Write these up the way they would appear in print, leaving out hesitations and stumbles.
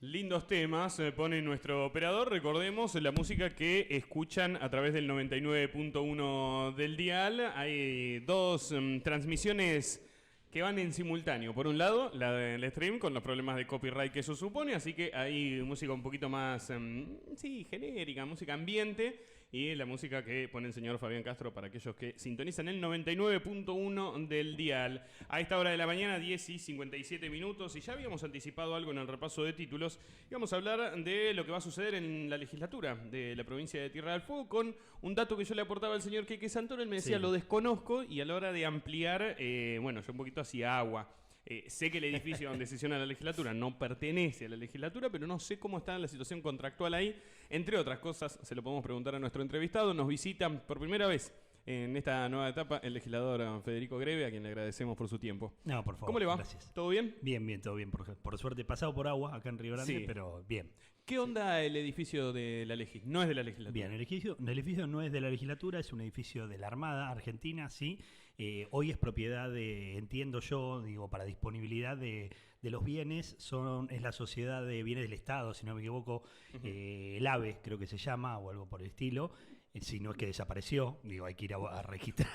Lindos temas, pone nuestro operador. Recordemos la música que escuchan a través del 99.1 del dial. Hay dos transmisiones que van en simultáneo. Por un lado, la del stream con los problemas de copyright que eso supone, así que hay música un poquito más, genérica, música ambiente, y la música que pone el señor Fabián Castro para aquellos que sintonizan el 99.1 del dial. A esta hora de la mañana, 10:57 minutos, y ya habíamos anticipado algo en el repaso de títulos. Íbamos a hablar de lo que va a suceder en la legislatura de la provincia de Tierra del Fuego, con un dato que yo le aportaba al señor Quique Santoro. Él me decía, lo desconozco, y a la hora de ampliar, yo un poquito hacia agua. Sé que el edificio donde sesiona la legislatura no pertenece a la legislatura, pero no sé cómo está la situación contractual ahí. Entre otras cosas, se lo podemos preguntar a nuestro entrevistado. Nos visitan por primera vez en esta nueva etapa el legislador Federico Greve, a quien le agradecemos por su tiempo. No, por favor. ¿Cómo le va? Gracias. ¿Todo bien? Bien, todo bien. Por suerte, pasado por agua acá en Río Grande, Sí. pero bien. ¿Qué onda el edificio de la Legi? No es de la legislatura. Bien, el edificio no es de la legislatura, es un edificio de la Armada Argentina, sí. Hoy es propiedad de, entiendo yo, para disponibilidad de los bienes, es la Sociedad de Bienes del Estado, si no me equivoco, el AVE creo que se llama, o algo por el estilo. Si no es que desapareció, hay que ir a registrar.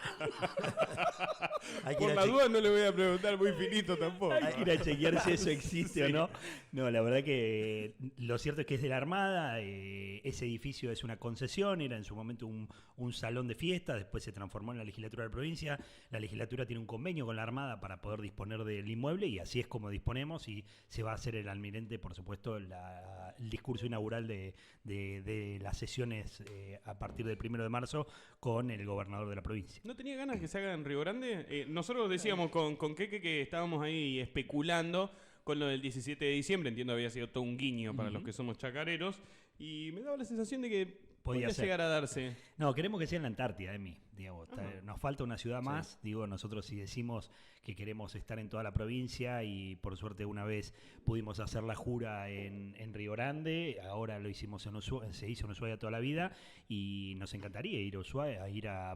Por la duda no le voy a preguntar muy finito tampoco. Hay que ir a chequear si eso existe o no. No, la verdad que lo cierto es que es de la Armada. Ese edificio es una concesión, era en su momento un salón de fiesta, después se transformó en la legislatura de la provincia. La legislatura tiene un convenio con la Armada para poder disponer del inmueble, y así es como disponemos, y se va a hacer el almirante, por supuesto, el discurso inaugural de las sesiones a partir del 1 de marzo con el gobernador de la provincia. ¿No tenía ganas que se haga en Río Grande? Nosotros decíamos con Keke que estábamos ahí especulando con lo del 17 de diciembre. Entiendo que había sido todo un guiño para los que somos chacareros, y me daba la sensación de que podía llegar a darse. No, queremos que sea en la Antártida, nos falta una ciudad más. Nosotros si decimos que queremos estar en toda la provincia, y por suerte una vez pudimos hacer la jura en Río Grande, ahora lo hicimos se hizo en Ushuaia toda la vida, y nos encantaría ir a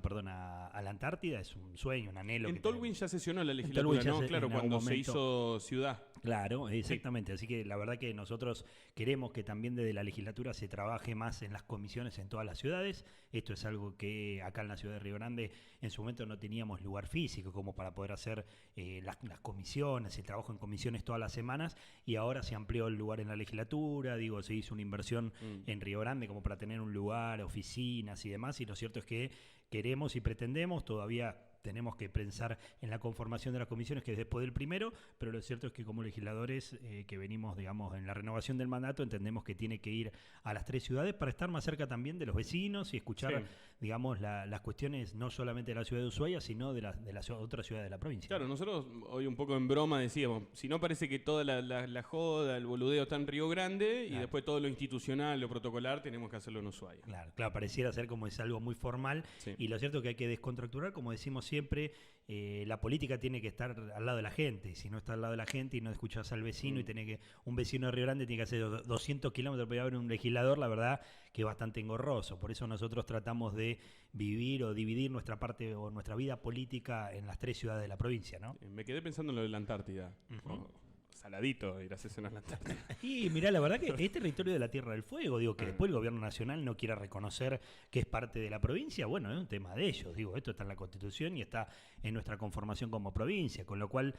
la Antártida. Es un sueño, un anhelo. En Tolwyn ya sesionó la legislatura, ¿no? Claro, cuando se hizo ciudad. Claro, exactamente. Así que la verdad que nosotros queremos que también desde la legislatura se trabaje más en las comisiones en todas las ciudades. Esto es algo que acá en la ciudad de Río Grande en su momento no teníamos lugar físico como para poder hacer las comisiones, el trabajo en comisiones todas las semanas, y ahora se amplió el lugar en la legislatura. Se hizo una inversión en Río Grande como para tener un lugar, oficinas y demás, y lo cierto es que queremos y pretendemos, todavía tenemos que pensar en la conformación de las comisiones, que es después del 1, pero lo cierto es que como legisladores que venimos, en la renovación del mandato, entendemos que tiene que ir a las 3 ciudades para estar más cerca también de los vecinos y escuchar, las cuestiones no solamente de la ciudad de Ushuaia, sino de las otras ciudades de la provincia. Claro, nosotros hoy un poco en broma decíamos, si no parece que toda la joda, el boludeo está en Río Grande, y después todo lo institucional, lo protocolar, tenemos que hacerlo en Ushuaia. Claro, pareciera ser como es algo muy formal, y lo cierto es que hay que descontracturar, como decimos siempre, la política tiene que estar al lado de la gente, y si no está al lado de la gente y no escuchas al vecino, y tiene que un vecino de Río Grande tiene que hacer 200 kilómetros para ir a ver un legislador, la verdad que es bastante engorroso. Por eso nosotros tratamos de vivir o dividir nuestra parte o nuestra vida política en las 3 ciudades de la provincia, ¿no? Me quedé pensando en lo de la Antártida. Saladito ir a sesionar la Antártida. Y mirá, la verdad que es territorio de la Tierra del Fuego, que después el gobierno nacional no quiera reconocer que es parte de la provincia, bueno, es un tema de ellos, esto está en la Constitución y está en nuestra conformación como provincia, con lo cual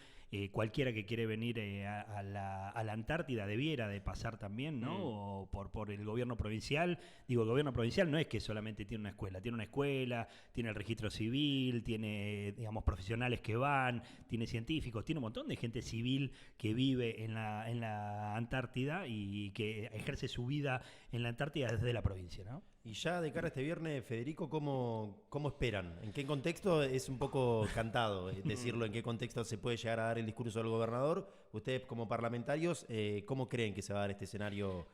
cualquiera que quiere venir a la Antártida debiera de pasar también, ¿no? O por el gobierno provincial. El gobierno provincial no es que solamente tiene una escuela, tiene el registro civil, tiene, profesionales que van, tiene científicos, tiene un montón de gente civil que vive en la Antártida y que ejerce su vida en la Antártida desde la provincia, ¿no? Y ya de cara a este viernes, Federico, ¿cómo esperan? ¿En qué contexto? Es un poco cantado decirlo, en qué contexto se puede llegar a dar el discurso del gobernador. Ustedes como parlamentarios, ¿cómo creen que se va a dar este escenario?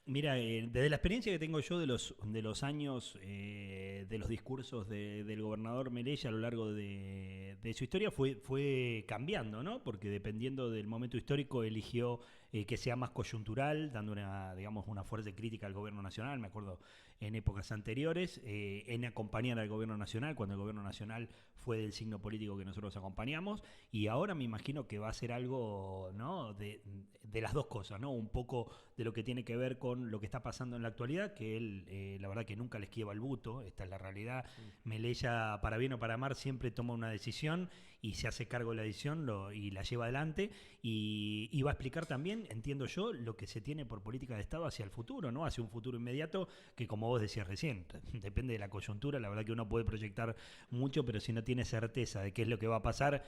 Mira, desde la experiencia que tengo yo de los años de los discursos del gobernador Melella a lo largo de su historia fue cambiando, ¿no? Porque dependiendo del momento histórico eligió que sea más coyuntural, dando una fuerte crítica al gobierno nacional. Me acuerdo en épocas anteriores, en acompañar al gobierno nacional, cuando el gobierno nacional fue del signo político que nosotros acompañamos, y ahora me imagino que va a ser algo, ¿no?, de las dos cosas, ¿no? Un poco de lo que tiene que ver con lo que está pasando en la actualidad, que él, la verdad que nunca le esquiva el buto, esta es la realidad. Melella, para bien o para mal, siempre toma una decisión y se hace cargo de la decisión y la lleva adelante, y va a explicar también, entiendo yo, lo que se tiene por política de Estado hacia el futuro, ¿no? Hacia un futuro inmediato que, como vos decías recién, depende de la coyuntura. La verdad que uno puede proyectar mucho, pero si no tiene certeza de qué es lo que va a pasar,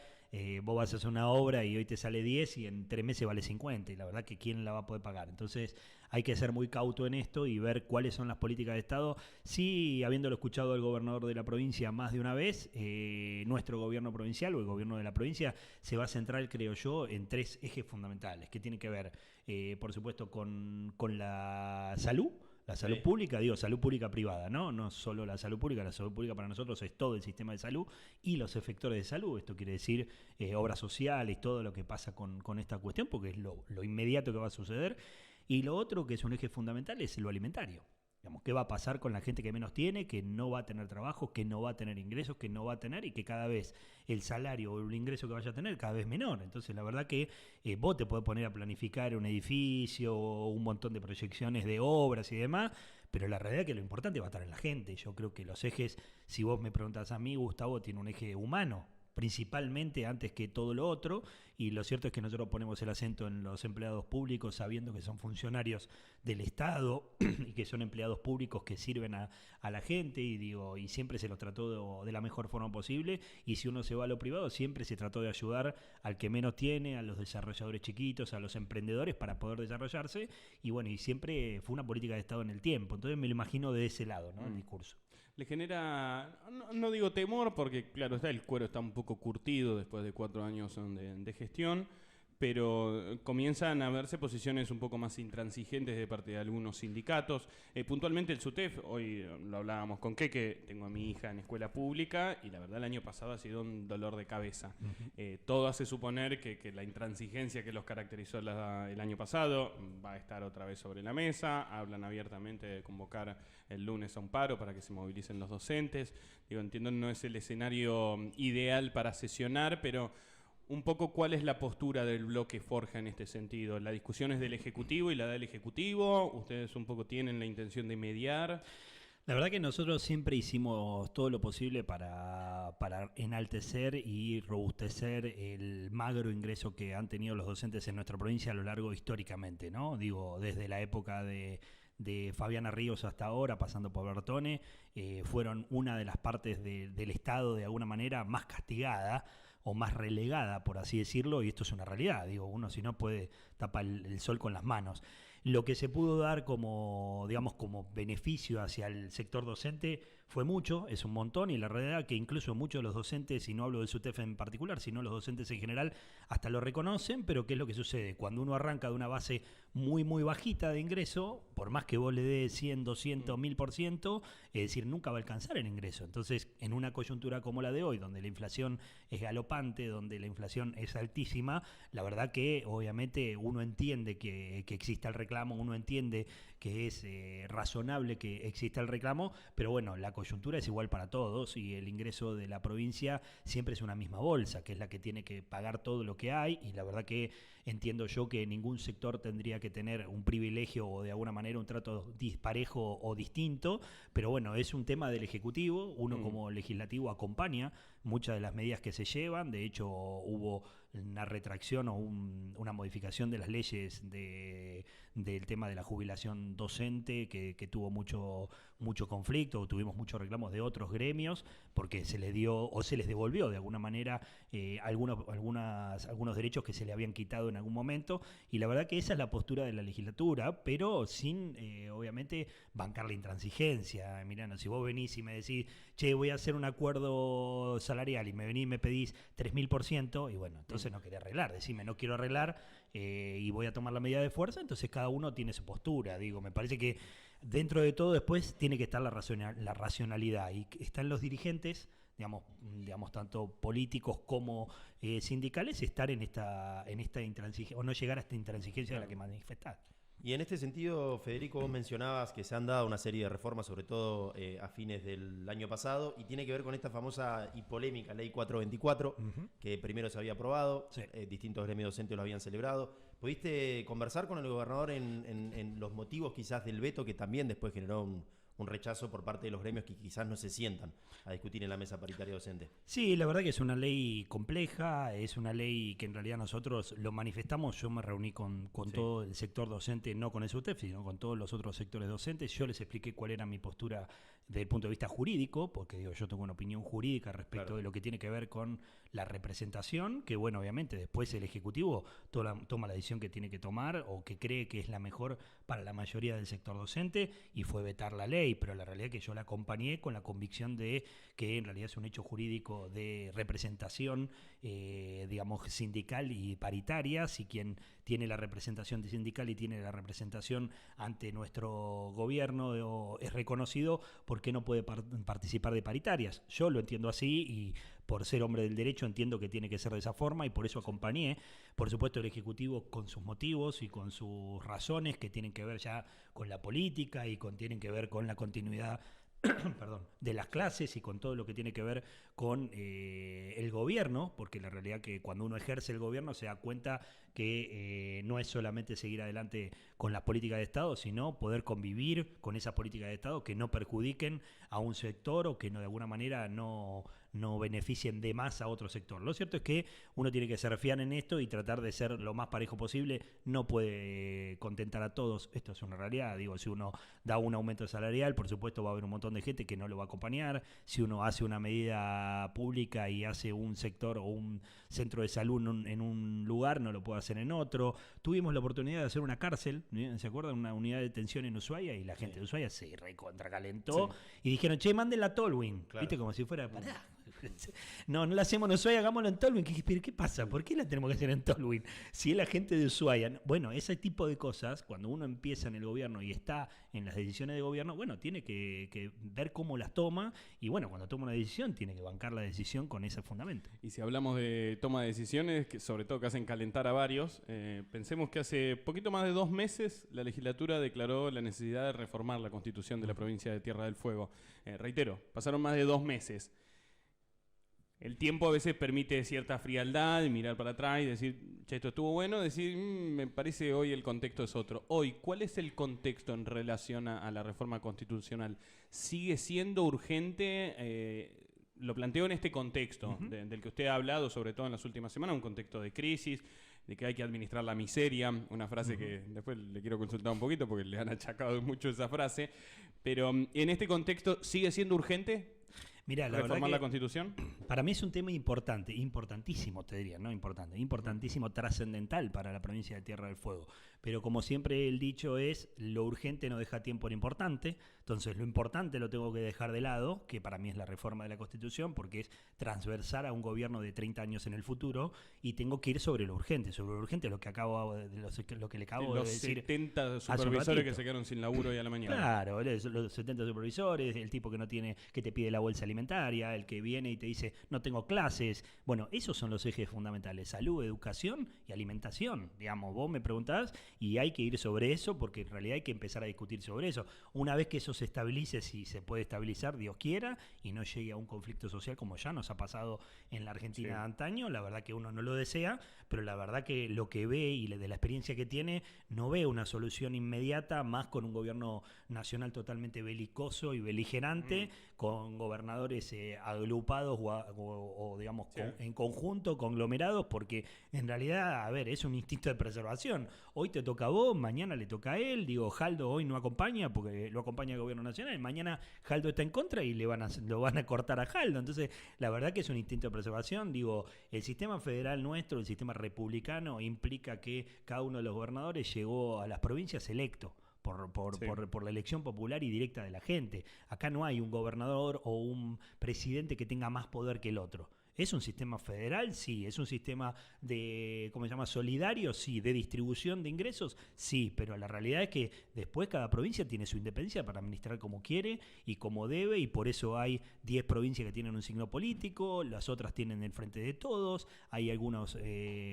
vos vas a hacer una obra y hoy te sale 10 y en 3 meses vale 50, y la verdad que quién la va a poder pagar. Entonces hay que ser muy cauto en esto y ver cuáles son las políticas de Estado. Sí, habiéndolo escuchado al gobernador de la provincia más de una vez, nuestro gobierno provincial o el gobierno de la provincia se va a centrar, creo yo, en 3 ejes fundamentales que tienen que ver, por supuesto, con la salud. La salud pública, digo, salud pública privada, ¿no? No solo la salud pública para nosotros es todo el sistema de salud y los efectores de salud. Esto quiere decir obras sociales, todo lo que pasa con esta cuestión, porque es lo inmediato que va a suceder. Y lo otro, que es un eje fundamental, es lo alimentario. Digamos, ¿qué va a pasar con la gente que menos tiene, que no va a tener trabajo, que no va a tener ingresos, que no va a tener, y que cada vez el salario o el ingreso que vaya a tener cada vez menor? Entonces, la verdad que vos te podés poner a planificar un edificio, un montón de proyecciones de obras y demás, pero la realidad es que lo importante va a estar en la gente. Yo creo que los ejes, si vos me preguntás a mí, Gustavo, tiene un eje humano, principalmente, antes que todo lo otro, y lo cierto es que nosotros ponemos el acento en los empleados públicos, sabiendo que son funcionarios del Estado y que son empleados públicos que sirven a la gente, y siempre se los trató de la mejor forma posible, y si uno se va a lo privado, siempre se trató de ayudar al que menos tiene, a los desarrolladores chiquitos, a los emprendedores, para poder desarrollarse, y bueno, y siempre fue una política de Estado en el tiempo. Entonces me lo imagino de ese lado, ¿no? El discurso. Le genera, no digo temor, porque claro, el cuero está un poco curtido después de 4 años de gestión, pero comienzan a verse posiciones un poco más intransigentes de parte de algunos sindicatos. Puntualmente el SUTEF, hoy lo hablábamos con que tengo a mi hija en escuela pública, y la verdad el año pasado ha sido un dolor de cabeza. Todo hace suponer que la intransigencia que los caracterizó el año pasado va a estar otra vez sobre la mesa. Hablan abiertamente de convocar el lunes a un paro para que se movilicen los docentes. Entiendo no es el escenario ideal para sesionar, pero un poco cuál es la postura del bloque Forja en este sentido. La discusión es del Ejecutivo y la del Ejecutivo. ¿Ustedes un poco tienen la intención de mediar? La verdad que nosotros siempre hicimos todo lo posible para enaltecer y robustecer el magro ingreso que han tenido los docentes en nuestra provincia a lo largo históricamente, ¿no? Digo, desde la época de Fabiana Ríos hasta ahora, pasando por Bertone, fueron una de las partes del Estado, de alguna manera, más castigada o más relegada, por así decirlo, y esto es una realidad. Uno si no puede tapar el sol con las manos. Lo que se pudo dar como beneficio hacia el sector docente fue mucho, es un montón, y la realidad que incluso muchos de los docentes, y no hablo del SUTEF en particular, sino los docentes en general, hasta lo reconocen. Pero ¿qué es lo que sucede? Cuando uno arranca de una base muy, muy bajita de ingreso, por más que vos le des 100, 200, 1000%, es decir, nunca va a alcanzar el ingreso. Entonces, en una coyuntura como la de hoy, donde la inflación es galopante, donde la inflación es altísima, la verdad que obviamente uno entiende que exista el reclamo, uno entiende que es razonable que exista el reclamo, pero bueno, la coyuntura es igual para todos, y el ingreso de la provincia siempre es una misma bolsa, que es la que tiene que pagar todo lo que hay, y la verdad que entiendo yo que ningún sector tendría que tener un privilegio o de alguna manera un trato disparejo o distinto, pero bueno, es un tema del Ejecutivo. Uno como legislativo acompaña muchas de las medidas que se llevan. De hecho, hubo una retracción o una modificación de las leyes del tema de la jubilación docente que tuvo mucho conflicto, o tuvimos muchos reclamos de otros gremios, porque se les dio o se les devolvió de alguna manera algunos derechos que se le habían quitado en algún momento, y la verdad que esa es la postura de la legislatura, pero sin obviamente bancar la intransigencia. Mirá, si vos venís y me decís, che, voy a hacer un acuerdo salarial, y me venís y me pedís 3000%, y bueno, entonces no quería arreglar, decime, no quiero arreglar, y voy a tomar la medida de fuerza. Entonces cada uno tiene su postura. Me parece que dentro de todo después tiene que estar la racionalidad, y están los dirigentes, digamos tanto políticos como sindicales, estar en esta intransigencia, o no llegar a esta intransigencia de la que manifestás. Y en este sentido, Federico, vos mencionabas que se han dado una serie de reformas, sobre todo a fines del año pasado, y tiene que ver con esta famosa y polémica Ley 424, que primero se había aprobado, Sí. Distintos gremios docentes lo habían celebrado. ¿Pudiste conversar con el gobernador en los motivos quizás del veto, que también después generó un rechazo por parte de los gremios que quizás no se sientan a discutir en la mesa paritaria docente? Sí, la verdad que es una ley compleja, es una ley que en realidad nosotros lo manifestamos. Yo me reuní con Sí. todo el sector docente, no con el SUTEF, sino con todos los otros sectores docentes. Yo les expliqué cuál era mi postura desde el punto de vista jurídico, porque digo, yo tengo una opinión jurídica respecto Claro. de lo que tiene que ver con la representación, que bueno, obviamente después el Ejecutivo toma la decisión que tiene que tomar o que cree que es la mejor para la mayoría del sector docente, y fue vetar la ley, pero la realidad es que yo la acompañé con la convicción de que en realidad es un hecho jurídico de representación, digamos, sindical y paritaria. Si quien tiene la representación sindical y tiene la representación ante nuestro gobierno es reconocido, ¿por qué no puede participar de paritarias? Yo lo entiendo así, y por ser hombre del derecho entiendo que tiene que ser de esa forma, y por eso acompañé, por supuesto, el Ejecutivo con sus motivos y con sus razones que tienen que ver ya con la política y tienen que ver con la continuidad perdón, de las clases y con todo lo que tiene que ver con el gobierno, porque la realidad que cuando uno ejerce el gobierno se da cuenta que no es solamente seguir adelante con las políticas de Estado, sino poder convivir con esas políticas de Estado que no perjudiquen a un sector o que no, de alguna manera no beneficien de más a otro sector. Lo cierto es que uno tiene que ser fiel en esto y tratar de ser lo más parejo posible. No puede contentar a todos, esto es una realidad. Digo, si uno da un aumento salarial, por supuesto va a haber un montón de gente que no lo va a acompañar. Si uno hace una medida pública y hace un sector o un centro de salud en un lugar, no lo puede hacer en otro. Tuvimos la oportunidad de hacer una cárcel, ¿se acuerdan? Una unidad de detención en Ushuaia, y la gente de Ushuaia se recontracalentó y dijeron, che, mándenla a Tolwyn. Claro. ¿Viste? Como si fuera, pará. No la hacemos en Ushuaia, hagámoslo en Tolwyn. ¿Qué pasa? ¿Por qué la tenemos que hacer en Tolwyn? Si es la gente de Ushuaia. Bueno, ese tipo de cosas, cuando uno empieza en el gobierno y está en las decisiones de gobierno, bueno, tiene que ver cómo las toma, y bueno, cuando toma una decisión, tiene que bancar la decisión con ese fundamento. Y si hablamos de toma de decisiones, que sobre todo que hacen calentar a varios, pensemos que hace poquito más de 2 meses la legislatura declaró la necesidad de reformar la Constitución de la provincia de Tierra del Fuego. Reitero, pasaron más de 2 meses. El tiempo a veces permite cierta frialdad, mirar para atrás y decir, che, esto estuvo bueno, decir, me parece hoy el contexto es otro. Hoy, ¿cuál es el contexto en relación a la reforma constitucional? ¿Sigue siendo urgente? Lo planteo en este contexto del que usted ha hablado, sobre todo en las últimas semanas, un contexto de crisis, de que hay que administrar la miseria, una frase que después le quiero consultar un poquito porque le han achacado mucho esa frase, pero en este contexto, ¿sigue siendo urgente? Mirá, la ¿Reformar verdad que la Constitución? para mí es un tema importante, importantísimo, te diría, no importante, importantísimo, trascendental para la provincia de Tierra del Fuego. Pero como siempre el dicho es, lo urgente no deja tiempo en importante, entonces lo importante lo tengo que dejar de lado, que para mí es la reforma de la Constitución, porque es transversal a un gobierno de 30 años en el futuro, y tengo que ir sobre lo urgente. Sobre lo urgente, lo que le acabo de Los decir. 70 hace un supervisores que ratito. se quedaron sin laburo hoy a la mañana. Claro, los 70 supervisores, el tipo que no tiene, que te pide la bolsa alimentaria, el que viene y te dice no tengo clases. Bueno, esos son los ejes fundamentales: salud, educación y alimentación. Digamos, vos me preguntás y hay que ir sobre eso, porque en realidad hay que empezar a discutir sobre eso. Una vez que eso se estabilice, si se puede estabilizar, Dios quiera, y no llegue a un conflicto social como ya nos ha pasado en la Argentina de antaño, la verdad que uno no lo desea, pero la verdad que lo que ve y de la experiencia que tiene, no ve una solución inmediata, más con un gobierno nacional totalmente belicoso y beligerante, con gobernadores agrupados o digamos en conjunto, conglomerados, porque en realidad, a ver, es un instinto de preservación. Hoy te toca a vos, mañana le toca a él. Digo, Jaldo hoy no acompaña porque lo acompaña el gobierno nacional, mañana Jaldo está en contra y lo van a cortar a Jaldo. Entonces, la verdad que es un instinto de preservación. Digo, el sistema federal nuestro, el sistema republicano, implica que cada uno de los gobernadores llegó a las provincias electo por la elección popular y directa de la gente. Acá no hay un gobernador o un presidente que tenga más poder que el otro. ¿Es un sistema federal? Sí. ¿Es un sistema de, ¿cómo se llama? Solidario? Sí. ¿De distribución de ingresos? Sí. Pero la realidad es que después cada provincia tiene su independencia para administrar como quiere y como debe, y por eso hay 10 provincias que tienen un signo político, las otras tienen el Frente de Todos, hay algunos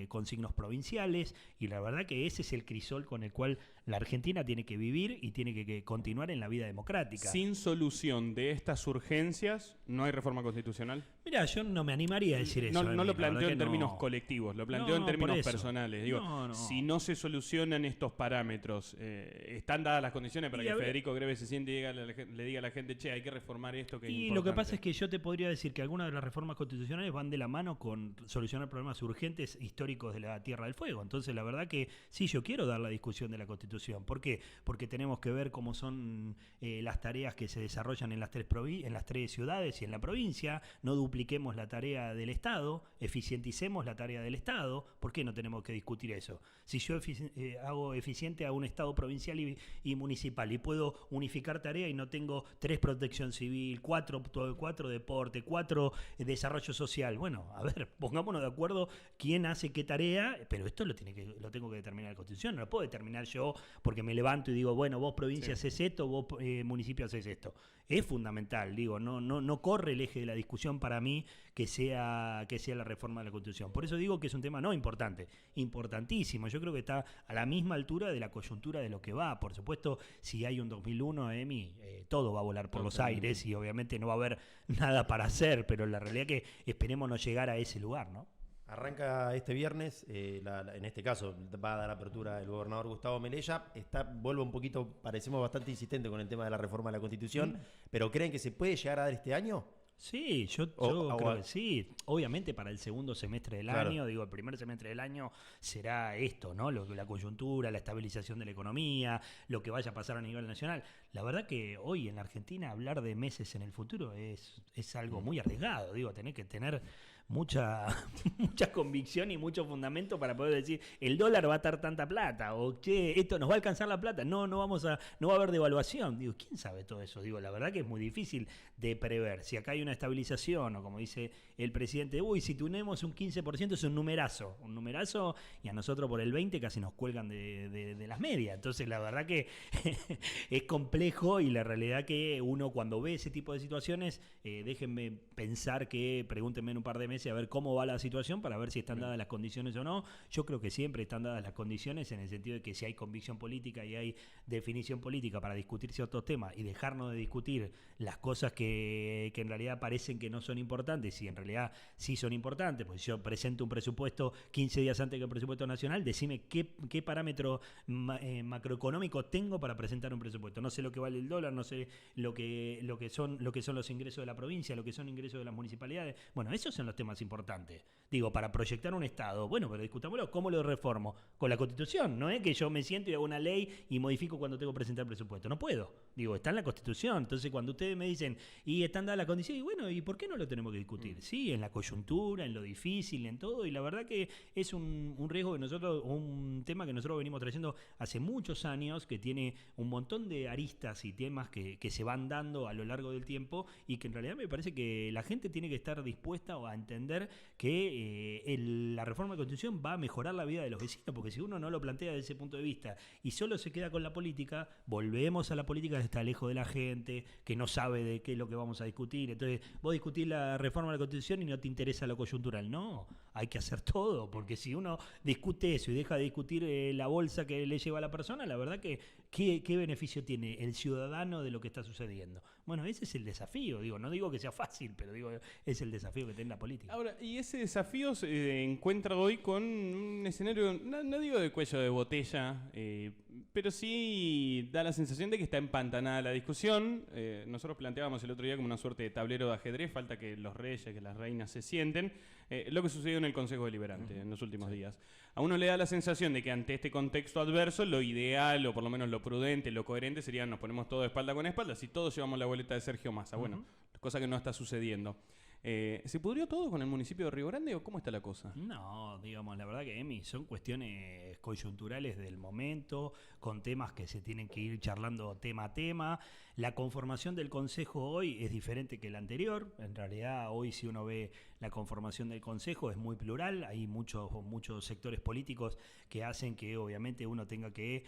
con signos provinciales, y la verdad que ese es el crisol con el cual la Argentina tiene que vivir y tiene que continuar en la vida democrática. Sin solución de estas urgencias, ¿no hay reforma constitucional? Mira, yo no me animaría a decir eso. No lo planteo en términos colectivos, lo planteo en términos personales. Digo, si no se solucionan estos parámetros, ¿están dadas las condiciones para que Federico Greve se siente y le diga a la gente, che, hay que reformar esto? Que es importante? Lo que pasa es que yo te podría decir que algunas de las reformas constitucionales van de la mano con solucionar problemas urgentes históricos de la Tierra del Fuego. Entonces, la verdad que sí, yo quiero dar la discusión de la Constitución. ¿Por qué? Porque tenemos que ver cómo son las tareas que se desarrollan en las tres ciudades y en la provincia. No dupliquemos la tarea del Estado, eficienticemos la tarea del Estado. ¿Por qué no tenemos que discutir eso? Si yo hago eficiente a un Estado provincial y municipal y puedo unificar tareas y no tengo 3 protección civil, 4 deporte, 4 desarrollo social. Bueno, a ver, pongámonos de acuerdo quién hace qué tarea, pero esto lo tengo que determinar la Constitución. No lo puedo determinar yo porque me levanto y digo, bueno, vos provincia haces esto, vos municipio haces esto. Es fundamental, digo, no corre el eje de la discusión para mí que sea la reforma de la Constitución. Por eso digo que es un tema no importante, importantísimo. Yo creo que está a la misma altura de la coyuntura de lo que va. Por supuesto, si hay un 2001, todo va a volar por los aires y obviamente no va a haber nada para hacer, pero la realidad es que esperemos no llegar a ese lugar, ¿no? Arranca este viernes, en este caso va a dar apertura el gobernador Gustavo Melella. Vuelvo un poquito, parecemos bastante insistente con el tema de la reforma de la Constitución, pero ¿creen que se puede llegar a dar este año? Sí, yo creo que sí. Obviamente para el segundo semestre del año, digo, el primer semestre del año será esto, ¿no? La coyuntura, la estabilización de la economía, lo que vaya a pasar a nivel nacional. La verdad que hoy en la Argentina hablar de meses en el futuro es algo muy arriesgado, digo, tenés que tener mucha convicción y mucho fundamento para poder decir el dólar va a estar tanta plata o che, esto nos va a alcanzar la plata, no va a haber devaluación. Digo, ¿quién sabe todo eso? Digo, la verdad que es muy difícil de prever. Si acá hay una estabilización o como dice el presidente, si tenemos un 15% es un numerazo y a nosotros por el 20% casi nos cuelgan de las medias. Entonces la verdad que es complejo y la realidad que uno cuando ve ese tipo de situaciones, déjenme pensar que pregúntenme en un par de meses a ver cómo va la situación para ver si están dadas las condiciones o no. Yo creo que siempre están dadas las condiciones en el sentido de que si hay convicción política y hay definición política para discutir ciertos temas y dejarnos de discutir las cosas que en realidad parecen que no son importantes y en realidad sí son importantes, pues yo presento un presupuesto 15 días antes que el presupuesto nacional, decime qué parámetro macroeconómico tengo para presentar un presupuesto. No sé lo que vale el dólar, no sé lo que son los ingresos de la provincia, lo que son ingresos de las municipalidades. Bueno, esos son los temas importantes. Digo, para proyectar un Estado, bueno, pero discutámoslo, ¿cómo lo reformo? Con la Constitución, no es que yo me siento y hago una ley y modifico cuando tengo que presentar el presupuesto. No puedo. Digo, está en la Constitución. Entonces, cuando ustedes me dicen, y están dadas las condiciones, y bueno, ¿y por qué no lo tenemos que discutir? Sí, en la coyuntura, en lo difícil, en todo, y la verdad que es un riesgo que un tema que nosotros venimos trayendo hace muchos años, que tiene un montón de aristas y temas que se van dando a lo largo del tiempo, y que en realidad me parece que la gente tiene que estar dispuesta a entender que la reforma de la Constitución va a mejorar la vida de los vecinos, porque si uno no lo plantea desde ese punto de vista y solo se queda con la política, volvemos a la política que está lejos de la gente, que no sabe de qué es lo que vamos a discutir. Entonces, vos discutís la reforma de la Constitución y no te interesa lo coyuntural. No, hay que hacer todo, porque si uno discute eso y deja de discutir la bolsa que le lleva a la persona, la verdad que ¿qué beneficio tiene el ciudadano de lo que está sucediendo? Bueno, ese es el desafío, no digo que sea fácil, pero es el desafío que tiene la política. Ahora, y ese desafío se encuentra hoy con un escenario, no digo de cuello de botella, pero sí da la sensación de que está empantanada la discusión. Nosotros planteábamos el otro día como una suerte de tablero de ajedrez, falta que los reyes, que las reinas se sienten, lo que sucedió en el Consejo Deliberante en los últimos días. A uno le da la sensación de que ante este contexto adverso, lo ideal, o por lo menos lo prudente, lo coherente, sería nos ponemos todos espalda con espalda, si todos llevamos la boleta de Sergio Massa. Bueno, cosa que no está sucediendo. ¿Se pudrió todo con el municipio de Río Grande o cómo está la cosa? No, digamos, la verdad que, Emi, son cuestiones coyunturales del momento, con temas que se tienen que ir charlando tema a tema. La conformación del Consejo hoy es diferente que la anterior. En realidad, hoy si uno ve la conformación del Consejo es muy plural. Hay muchos sectores políticos que hacen que obviamente uno tenga que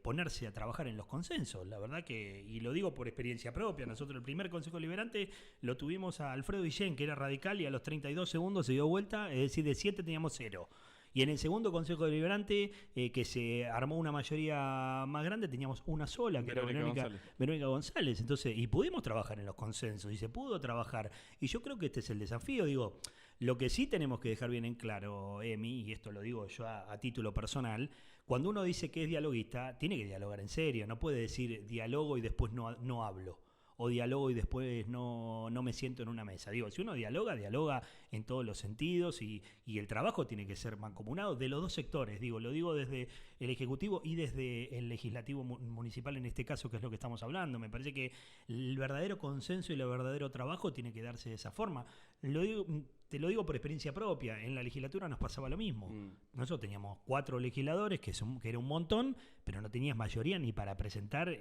ponerse a trabajar en los consensos. La verdad que, y lo digo por experiencia propia, nosotros el primer Consejo Deliberante lo tuvimos a Alfredo Guillén, que era radical, y a los 32 segundos se dio vuelta, es decir, de 7 teníamos 0. Y en el segundo Consejo Deliberante, que se armó una mayoría más grande, teníamos una sola, que era Verónica González. Entonces, y pudimos trabajar en los consensos, y se pudo trabajar. Y yo creo que este es el desafío. Digo, lo que sí tenemos que dejar bien en claro, Emi, y esto lo digo yo a título personal, cuando uno dice que es dialoguista, tiene que dialogar en serio. No puede decir dialogo y después no hablo. O dialogo y después no me siento en una mesa. Digo, si uno dialoga en todos los sentidos y el trabajo tiene que ser mancomunado de los dos sectores. Digo, lo digo desde el Ejecutivo y desde el Legislativo Municipal en este caso, que es lo que estamos hablando. Me parece que el verdadero consenso y el verdadero trabajo tiene que darse de esa forma. Te lo digo por experiencia propia. En la legislatura nos pasaba lo mismo. Nosotros teníamos 4 legisladores, que era un montón, pero no tenías mayoría ni para presentar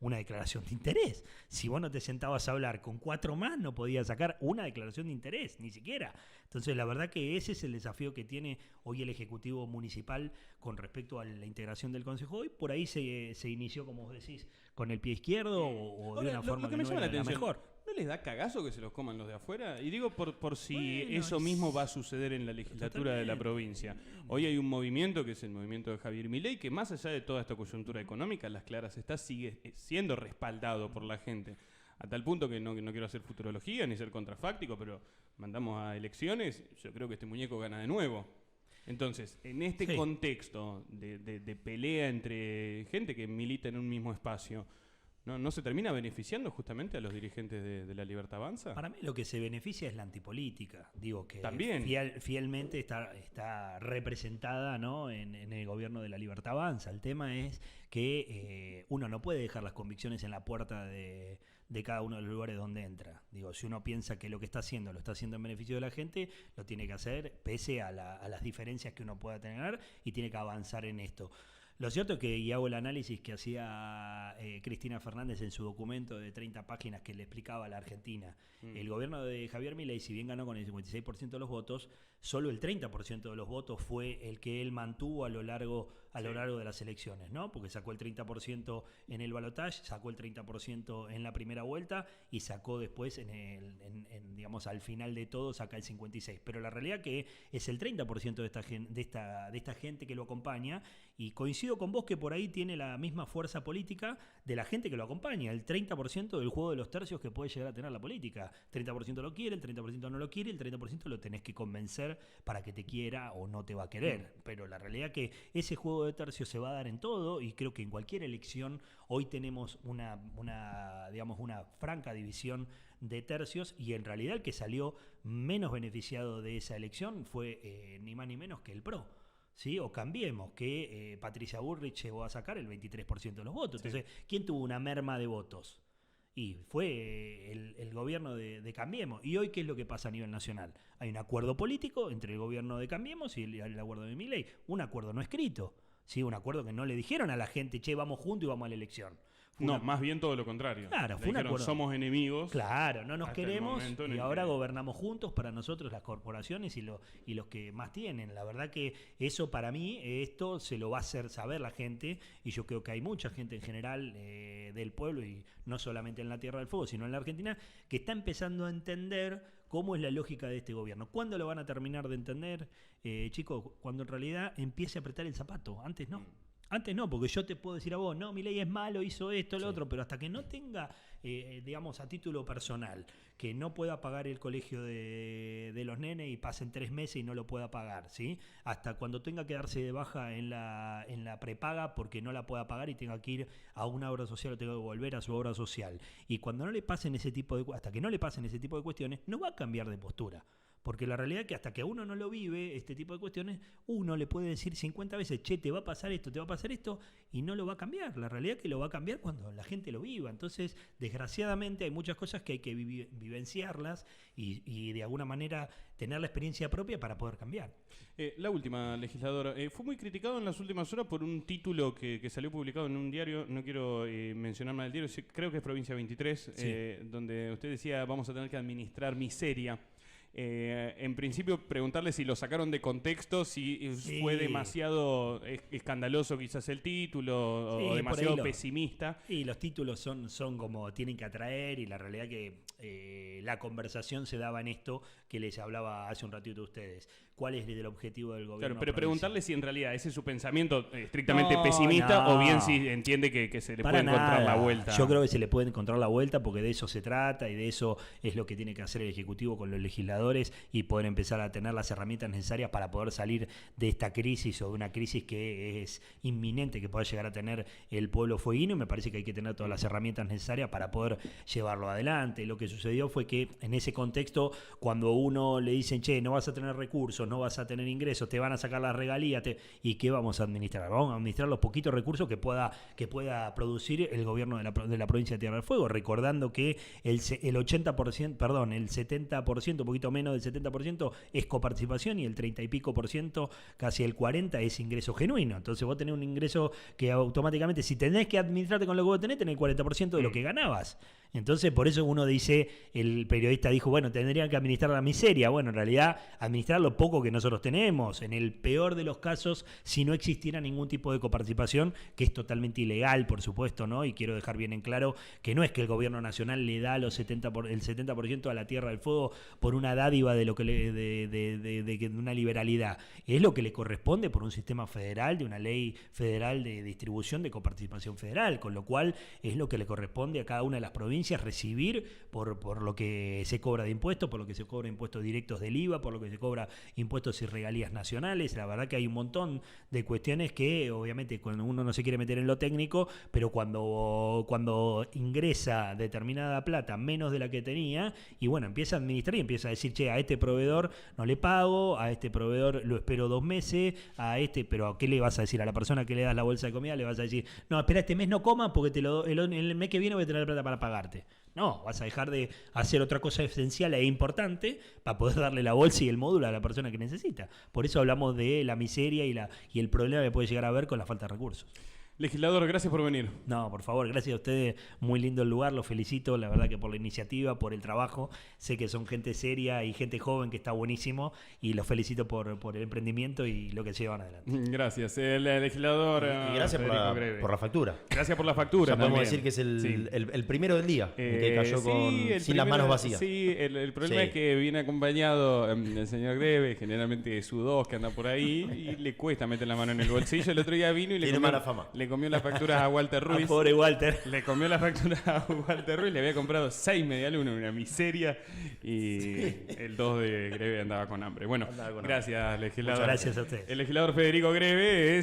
una declaración de interés. Si vos no te sentabas a hablar con 4 más, no podías sacar una declaración de interés, ni siquiera. Entonces, la verdad que ese es el desafío que tiene hoy el Ejecutivo Municipal con respecto a la integración del Consejo. Hoy por ahí se inició, como vos decís, con el pie izquierdo o de una forma que no era la mejor. ¿No les da cagazo que se los coman los de afuera? Y digo por si eso mismo va a suceder en la legislatura de la provincia. Hoy hay un movimiento que es el movimiento de Javier Milei, que más allá de toda esta coyuntura económica, las claras está, sigue siendo respaldado por la gente. A tal punto que no quiero hacer futurología ni ser contrafáctico, pero mandamos a elecciones, yo creo que este muñeco gana de nuevo. Entonces, en este contexto de pelea entre gente que milita en un mismo espacio, ¿no se termina beneficiando justamente a los dirigentes de la Libertad Avanza? Para mí lo que se beneficia es la antipolítica. Digo que también fielmente está representada, ¿no? en el gobierno de la Libertad Avanza. El tema es que uno no puede dejar las convicciones en la puerta de cada uno de los lugares donde entra. Digo, si uno piensa que lo que está haciendo lo está haciendo en beneficio de la gente, lo tiene que hacer pese a las diferencias que uno pueda tener y tiene que avanzar en esto. Lo cierto es que, y hago el análisis que hacía Cristina Fernández en su documento de 30 páginas que le explicaba a la Argentina. El gobierno de Javier Milei, si bien ganó con el 56% de los votos, solo el 30% de los votos fue el que él mantuvo a lo largo de las elecciones, ¿no? Porque sacó el 30% en el balotaje, sacó el 30% en la primera vuelta y sacó después, digamos, al final de todo, saca el 56%. Pero la realidad que es el 30% de esta gente que lo acompaña, y coincido con vos que por ahí tiene la misma fuerza política de la gente que lo acompaña, el 30% del juego de los tercios que puede llegar a tener la política. 30% lo quiere, el 30% no lo quiere, el 30% lo tenés que convencer para que te quiera o no te va a querer. Pero la realidad que ese juego de tercios se va a dar en todo, y creo que en cualquier elección hoy tenemos una franca división de tercios, y en realidad el que salió menos beneficiado de esa elección fue ni más ni menos que el PRO. ¿Sí? O Cambiemos, que Patricia Bullrich llegó a sacar el 23% de los votos. Entonces, ¿quién tuvo una merma de votos? Y fue el gobierno de Cambiemos. ¿Y hoy qué es lo que pasa a nivel nacional? Hay un acuerdo político entre el gobierno de Cambiemos y el acuerdo de Milei. Un acuerdo no escrito. ¿Sí? Un acuerdo que no le dijeron a la gente, che, vamos juntos y vamos a la elección. Más bien todo lo contrario. Claro, fue un acuerdo. Somos enemigos. Claro, no nos queremos y ahora gobernamos juntos para nosotros, las corporaciones y los que más tienen. La verdad que eso, para mí, esto se lo va a hacer saber la gente, y yo creo que hay mucha gente en general del pueblo, y no solamente en la Tierra del Fuego, sino en la Argentina, que está empezando a entender cómo es la lógica de este gobierno. ¿Cuándo lo van a terminar de entender, chicos? Cuando en realidad empiece a apretar el zapato. Antes no. Antes no, porque yo te puedo decir a vos, no, Milei es malo, hizo esto, lo otro, pero hasta que no tenga, digamos, a título personal, que no pueda pagar el colegio de los nenes y pasen 3 meses y no lo pueda pagar, ¿sí? Hasta cuando tenga que darse de baja en la prepaga porque no la pueda pagar y tenga que ir a una obra social o tenga que volver a su obra social. Y cuando no le pasen hasta que no le pasen ese tipo de cuestiones, no va a cambiar de postura. porque la realidad es que hasta que uno no lo vive, este tipo de cuestiones, uno le puede decir 50 veces, che, te va a pasar esto, te va a pasar esto, y no lo va a cambiar. La realidad es que lo va a cambiar cuando la gente lo viva. Entonces, desgraciadamente, hay muchas cosas que hay que vivenciarlas y de alguna manera tener la experiencia propia para poder cambiar. La última, legislador. Fue muy criticado en las últimas horas por un título que salió publicado en un diario, no quiero mencionar mal el diario, creo que es Provincia 23, Sí. donde usted decía vamos a tener que administrar miseria. En principio, preguntarle si lo sacaron de contexto, si Sí. fue demasiado escandaloso quizás el título, Sí, o por demasiado ahí pesimista. Y los títulos son como tienen que atraer, y la realidad que la conversación se daba en esto que les hablaba hace un ratito a ustedes. ¿Cuál es el objetivo del gobierno? Claro, pero provincial? preguntarle si en realidad ese es su pensamiento estrictamente No, pesimista, no. o bien si entiende que se le Para puede encontrar nada. la vuelta. Yo creo que se le puede encontrar la vuelta, porque de eso se trata y de eso es lo que tiene que hacer el Ejecutivo con los legisladores y poder empezar a tener las herramientas necesarias para poder salir de esta crisis, o de una crisis que es inminente que pueda llegar a tener el pueblo fueguino, y me parece que hay que tener todas las herramientas necesarias para poder llevarlo adelante. Lo que sucedió fue que en ese contexto, cuando uno le dicen, che, no vas a tener recursos, no vas a tener ingresos, te van a sacar las regalías, ¿y qué vamos a administrar? Vamos a administrar los poquitos recursos que pueda producir el gobierno de la provincia de Tierra del Fuego, recordando que el 80%, perdón, el 70%, un poquito menos del 70% es coparticipación, y el 30 y pico por ciento, casi el 40%, es ingreso genuino. Entonces vos tenés un ingreso que automáticamente, si tenés que administrarte con lo que vos tenés el 40% de lo que ganabas. Entonces, por eso uno dice, el periodista dijo, bueno, tendrían que administrar la miseria. Bueno, en realidad, administrar lo poco que nosotros tenemos. En el peor de los casos, si no existiera ningún tipo de coparticipación, que es totalmente ilegal, por supuesto, ¿no? Y quiero dejar bien en claro que no es que el gobierno nacional le da el 70% a la Tierra del Fuego por una dádiva de lo que de una liberalidad. Es lo que le corresponde por un sistema federal, de una ley federal de distribución de coparticipación federal, con lo cual es lo que le corresponde a cada una de las provincias recibir por lo que se cobra de impuestos, por lo que se cobra impuestos directos del IVA, por lo que se cobra impuestos y regalías nacionales. La verdad que hay un montón de cuestiones que, obviamente, cuando uno no se quiere meter en lo técnico, pero cuando ingresa determinada plata, menos de la que tenía, y bueno, empieza a administrar y empieza a decir, che, a este proveedor no le pago, a este proveedor lo espero 2 meses, pero ¿a qué le vas a decir a la persona que le das la bolsa de comida? Le vas a decir, no, espera, este mes no comas porque el mes que viene voy a tener plata para pagarte. No, vas a dejar de hacer otra cosa esencial e importante para poder darle la bolsa y el módulo a la persona que necesita. Por eso hablamos de la miseria y el problema que puede llegar a haber con la falta de recursos. Legislador, gracias por venir. No, por favor, gracias a ustedes. Muy lindo el lugar, los felicito, la verdad que por la iniciativa, por el trabajo. Sé que son gente seria y gente joven que está buenísimo, y los felicito por el emprendimiento y lo que llevan adelante. Gracias. El legislador Y gracias por la factura. Gracias por la factura. Ya podemos también. decir que es Sí. el primero del día, que cayó sí, sin las manos vacías. Sí, el problema Sí. es que viene acompañado el señor Greve, generalmente su 2 que anda por ahí, y le cuesta meter la mano en el bolsillo. El otro día vino y Tiene mala fama. le comió las facturas a Walter Ruiz. Pobre Walter. Le comió la factura a Walter Ruiz, le había comprado 6 medialunas, una miseria, y el 2 de Greve andaba con hambre. Bueno, gracias, legislador. Muchas gracias a ustedes. El legislador Federico Greve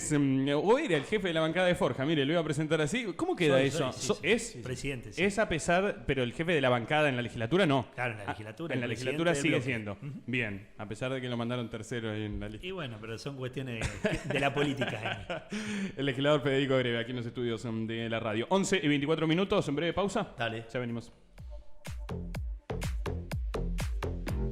o era el jefe de la bancada de Forja, mire, lo iba a presentar así. ¿Cómo queda eso? Sí. ¿Es? Presidente. Sí. Es a pesar, pero el jefe de la bancada en la legislatura no. Claro, en la legislatura. En la el legislatura presidente sigue del bloque. siendo. Bien, a pesar de que lo mandaron tercero ahí en la lista. Y bueno, pero son cuestiones de la política. El legislador Federico Greve, aquí en los estudios de la radio. 11 y 24 minutos, en breve pausa. Dale. Ya venimos.